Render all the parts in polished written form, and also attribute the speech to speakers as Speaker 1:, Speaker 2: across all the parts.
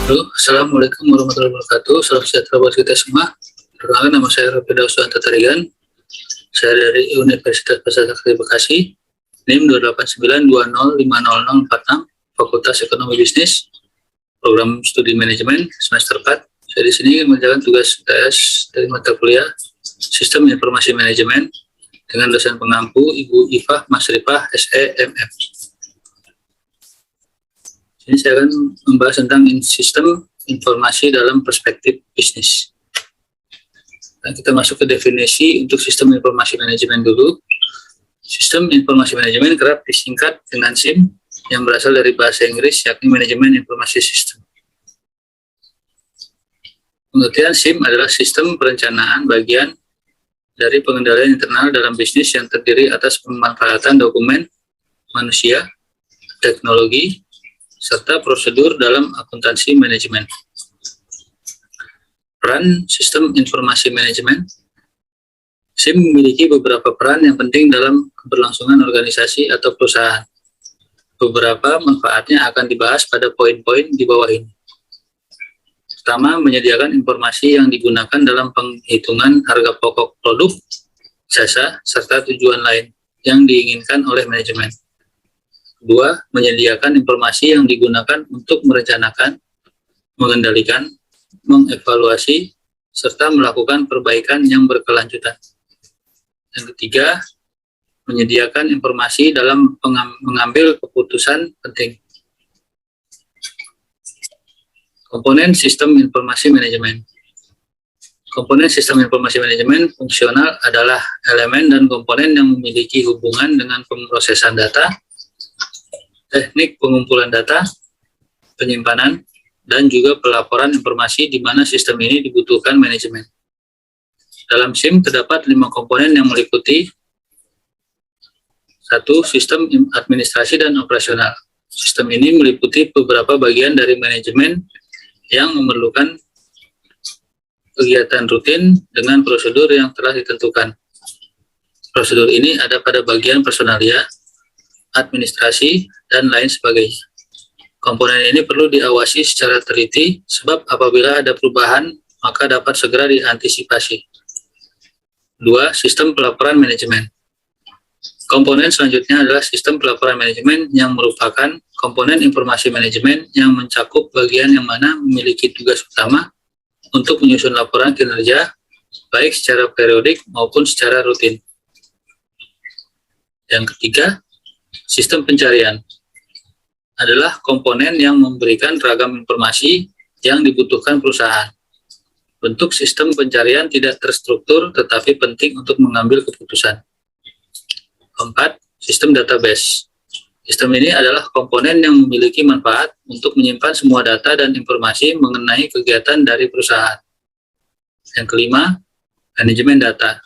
Speaker 1: Halo, Assalamualaikum warahmatullahi wabarakatuh. Salam sejahtera buat kita semua. Perkenalkan, nama saya Rofi Dauswanta Tarigan. Saya dari Universitas Pasar Bekasi. NIM 289205046, Fakultas Ekonomi Bisnis, Program Studi Manajemen semester 4. Saya di sini mengerjakan tugas tes dari mata kuliah Sistem Informasi Manajemen dengan dosen pengampu Ibu Ifah Masrifah SEMF. Ini saya akan membahas tentang sistem informasi dalam perspektif bisnis. Dan kita masuk ke definisi untuk sistem informasi manajemen dulu. Sistem informasi manajemen kerap disingkat dengan SIM yang berasal dari bahasa Inggris, yakni Manajemen Informasi System. Pengertian SIM adalah sistem perencanaan bagian dari pengendalian internal dalam bisnis yang terdiri atas pemanfaatan dokumen, manusia, teknologi, serta prosedur dalam akuntansi manajemen. Peran sistem informasi manajemen. SIM memiliki beberapa peran yang penting dalam keberlangsungan organisasi atau perusahaan. Beberapa manfaatnya akan dibahas pada poin-poin di bawah ini. Pertama, menyediakan informasi yang digunakan dalam penghitungan harga pokok produk, jasa, serta tujuan lain yang diinginkan oleh manajemen. Kedua, menyediakan informasi yang digunakan untuk merencanakan, mengendalikan, mengevaluasi, serta melakukan perbaikan yang berkelanjutan. Yang ketiga, menyediakan informasi dalam mengambil keputusan penting. Komponen sistem informasi manajemen. Komponen sistem informasi manajemen fungsional adalah elemen dan komponen yang memiliki hubungan dengan pemrosesan data, teknik pengumpulan data, penyimpanan, dan juga pelaporan informasi di mana sistem ini dibutuhkan manajemen. Dalam SIM terdapat 5 komponen yang meliputi 1. Sistem administrasi dan operasional. Sistem ini meliputi beberapa bagian dari manajemen yang memerlukan kegiatan rutin dengan prosedur yang telah ditentukan. Prosedur ini ada pada bagian personalia, administrasi, dan lain sebagainya. Komponen ini perlu diawasi secara teliti, sebab apabila ada perubahan, maka dapat segera diantisipasi. 2. Sistem pelaporan manajemen. Komponen selanjutnya adalah sistem pelaporan manajemen yang merupakan komponen informasi manajemen yang mencakup bagian yang mana memiliki tugas utama untuk menyusun laporan kinerja, baik secara periodik maupun secara rutin. Yang ketiga, sistem pencarian adalah komponen yang memberikan ragam informasi yang dibutuhkan perusahaan. Bentuk sistem pencarian tidak terstruktur tetapi penting untuk mengambil keputusan. Keempat, sistem database. Sistem ini adalah komponen yang memiliki manfaat untuk menyimpan semua data dan informasi mengenai kegiatan dari perusahaan. Yang kelima, manajemen data.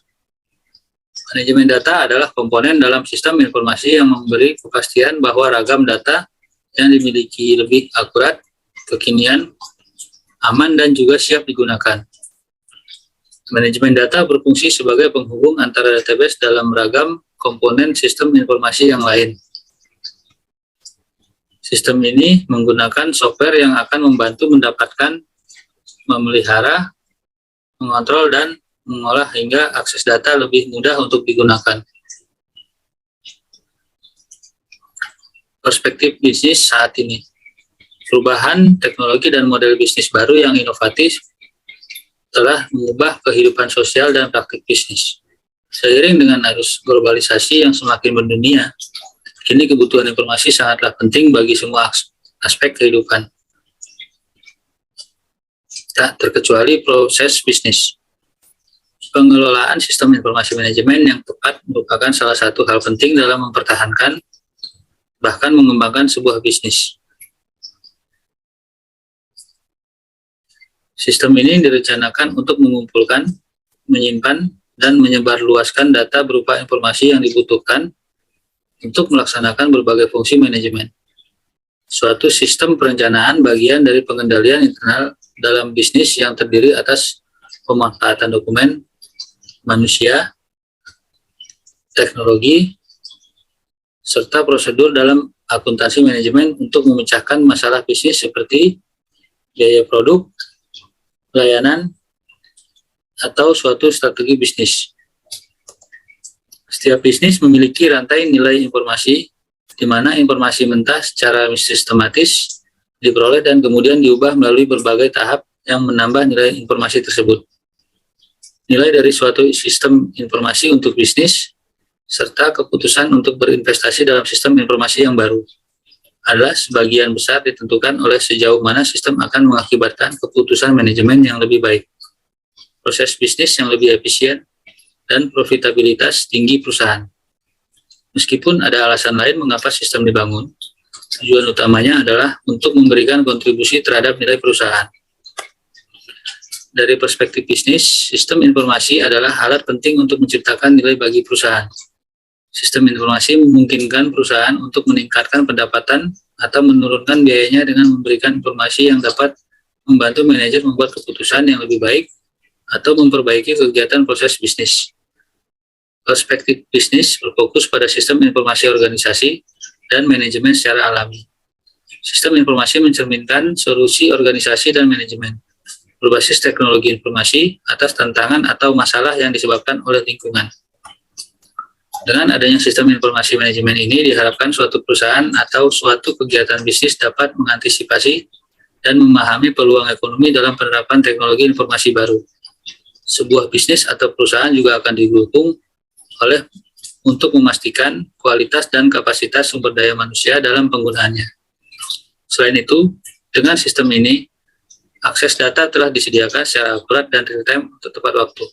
Speaker 1: Manajemen data adalah komponen dalam sistem informasi yang memberi kepastian bahwa ragam data yang dimiliki lebih akurat, kekinian, aman, dan juga siap digunakan. Manajemen data berfungsi sebagai penghubung antara database dalam ragam komponen sistem informasi yang lain. Sistem ini menggunakan software yang akan membantu mendapatkan, memelihara, mengontrol, dan mengolah hingga akses data lebih mudah untuk digunakan. Perspektif bisnis saat ini. Perubahan teknologi dan model bisnis baru yang inovatif telah mengubah kehidupan sosial dan praktik bisnis. Seiring dengan arus globalisasi yang semakin mendunia, kini kebutuhan informasi sangatlah penting bagi semua aspek kehidupan, tak terkecuali proses bisnis. Pengelolaan sistem informasi manajemen yang tepat merupakan salah satu hal penting dalam mempertahankan, bahkan mengembangkan sebuah bisnis. Sistem ini direncanakan untuk mengumpulkan, menyimpan, dan menyebarluaskan data berupa informasi yang dibutuhkan untuk melaksanakan berbagai fungsi manajemen. Suatu sistem perencanaan bagian dari pengendalian internal dalam bisnis yang terdiri atas pemanfaatan dokumen, manusia, teknologi, serta prosedur dalam akuntansi manajemen untuk memecahkan masalah bisnis seperti biaya produk, layanan, atau suatu strategi bisnis. Setiap bisnis memiliki rantai nilai informasi, di mana informasi mentah secara sistematis diperoleh dan kemudian diubah melalui berbagai tahap yang menambah nilai informasi tersebut. Nilai dari suatu sistem informasi untuk bisnis, serta keputusan untuk berinvestasi dalam sistem informasi yang baru adalah sebagian besar ditentukan oleh sejauh mana sistem akan mengakibatkan keputusan manajemen yang lebih baik, proses bisnis yang lebih efisien, dan profitabilitas tinggi perusahaan. Meskipun ada alasan lain mengapa sistem dibangun, tujuan utamanya adalah untuk memberikan kontribusi terhadap nilai perusahaan. Dari perspektif bisnis, sistem informasi adalah alat penting untuk menciptakan nilai bagi perusahaan. Sistem informasi memungkinkan perusahaan untuk meningkatkan pendapatan atau menurunkan biayanya dengan memberikan informasi yang dapat membantu manajer membuat keputusan yang lebih baik atau memperbaiki kegiatan proses bisnis. Perspektif bisnis berfokus pada sistem informasi organisasi dan manajemen secara alami. Sistem informasi mencerminkan solusi organisasi dan manajemen berbasis teknologi informasi atas tantangan atau masalah yang disebabkan oleh lingkungan. Dengan adanya sistem informasi manajemen ini, diharapkan suatu perusahaan atau suatu kegiatan bisnis dapat mengantisipasi dan memahami peluang ekonomi dalam penerapan teknologi informasi baru. Sebuah bisnis atau perusahaan juga akan didukung oleh untuk memastikan kualitas dan kapasitas sumber daya manusia dalam penggunaannya. Selain itu, dengan sistem ini, akses data telah disediakan secara akurat dan real-time untuk tepat waktu.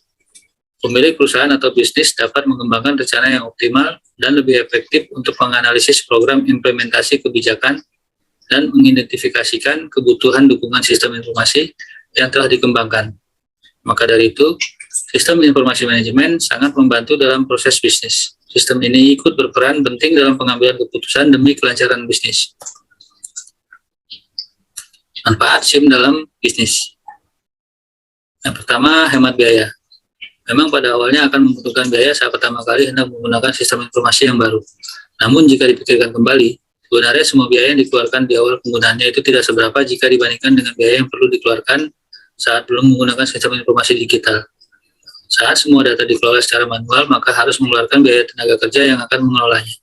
Speaker 1: Pemilik perusahaan atau bisnis dapat mengembangkan rencana yang optimal dan lebih efektif untuk menganalisis program implementasi kebijakan dan mengidentifikasikan kebutuhan dukungan sistem informasi yang telah dikembangkan. Maka dari itu, sistem informasi manajemen sangat membantu dalam proses bisnis. Sistem ini ikut berperan penting dalam pengambilan keputusan demi kelancaran bisnis. Manfaat SIM dalam bisnis. Yang pertama, hemat biaya. Memang pada awalnya akan membutuhkan biaya saat pertama kali hendak menggunakan sistem informasi yang baru. Namun jika dipikirkan kembali, sebenarnya semua biaya yang dikeluarkan di awal penggunaannya itu tidak seberapa jika dibandingkan dengan biaya yang perlu dikeluarkan saat belum menggunakan sistem informasi digital. Saat semua data dikelola secara manual, maka harus mengeluarkan biaya tenaga kerja yang akan mengelolanya.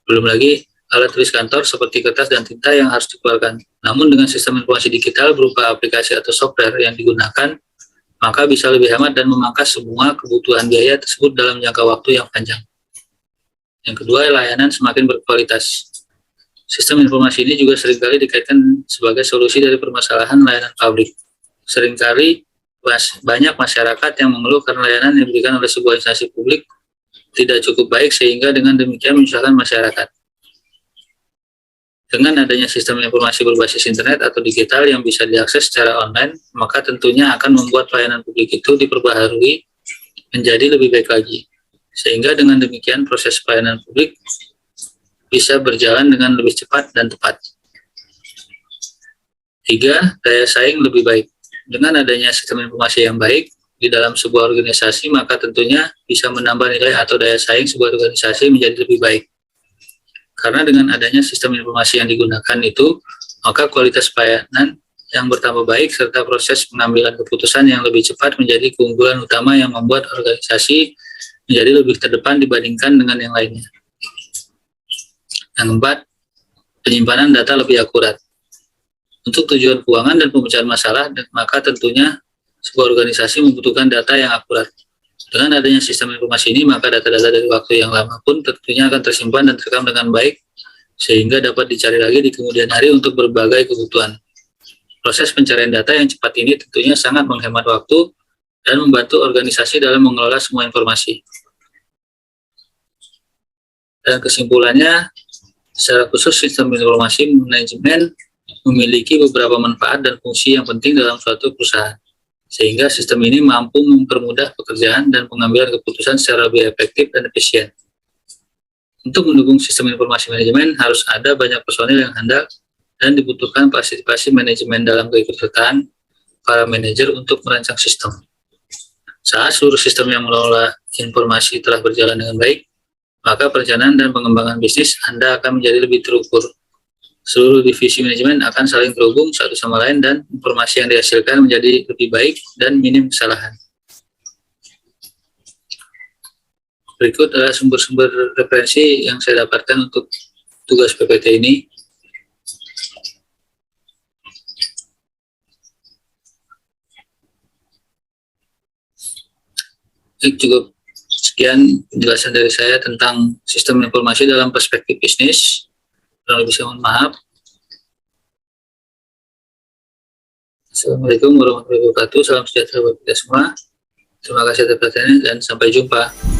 Speaker 1: Belum lagi alat tulis kantor seperti kertas dan tinta yang harus dikeluarkan. Namun dengan sistem informasi digital berupa aplikasi atau software yang digunakan, maka bisa lebih hemat dan memangkas semua kebutuhan biaya tersebut dalam jangka waktu yang panjang. Yang kedua, layanan semakin berkualitas. Sistem informasi ini juga seringkali dikaitkan sebagai solusi dari permasalahan layanan pabrik. Seringkali banyak masyarakat yang mengeluh karena layanan yang diberikan oleh sebuah instansi publik tidak cukup baik sehingga dengan demikian menyusahkan masyarakat. Dengan adanya sistem informasi berbasis internet atau digital yang bisa diakses secara online, maka tentunya akan membuat pelayanan publik itu diperbaharui menjadi lebih baik lagi. Sehingga dengan demikian proses pelayanan publik bisa berjalan dengan lebih cepat dan tepat. 3. Daya saing lebih baik. Dengan adanya sistem informasi yang baik di dalam sebuah organisasi, maka tentunya bisa menambah nilai atau daya saing sebuah organisasi menjadi lebih baik. Karena dengan adanya sistem informasi yang digunakan itu, maka kualitas pelayanan yang bertambah baik serta proses pengambilan keputusan yang lebih cepat menjadi keunggulan utama yang membuat organisasi menjadi lebih terdepan dibandingkan dengan yang lainnya. Yang keempat, penyimpanan data lebih akurat. Untuk tujuan keuangan dan pemecahan masalah, maka tentunya sebuah organisasi membutuhkan data yang akurat. Dengan adanya sistem informasi ini, maka data-data dari waktu yang lama pun tentunya akan tersimpan dan terekam dengan baik, sehingga dapat dicari lagi di kemudian hari untuk berbagai kebutuhan. Proses pencarian data yang cepat ini tentunya sangat menghemat waktu dan membantu organisasi dalam mengelola semua informasi. Dan kesimpulannya, secara khusus sistem informasi manajemen memiliki beberapa manfaat dan fungsi yang penting dalam suatu perusahaan, sehingga sistem ini mampu mempermudah pekerjaan dan pengambilan keputusan secara lebih efektif dan efisien. Untuk mendukung sistem informasi manajemen, harus ada banyak personil yang handal dan dibutuhkan partisipasi manajemen dalam keikutsertaan para manajer untuk merancang sistem. Saat seluruh sistem yang mengelola informasi telah berjalan dengan baik, maka perencanaan dan pengembangan bisnis Anda akan menjadi lebih terukur. Seluruh divisi manajemen akan saling terhubung satu sama lain dan informasi yang dihasilkan menjadi lebih baik dan minim kesalahan. Berikut adalah sumber-sumber referensi yang saya dapatkan untuk tugas PPT ini. Cukup sekian penjelasan dari saya tentang sistem informasi dalam perspektif bisnis. Kurang lebih saya mohon maaf. Assalamualaikum warahmatullahi wabarakatuh. Salam sejahtera buat kita semua. Terima kasih atas perhatiannya dan sampai jumpa.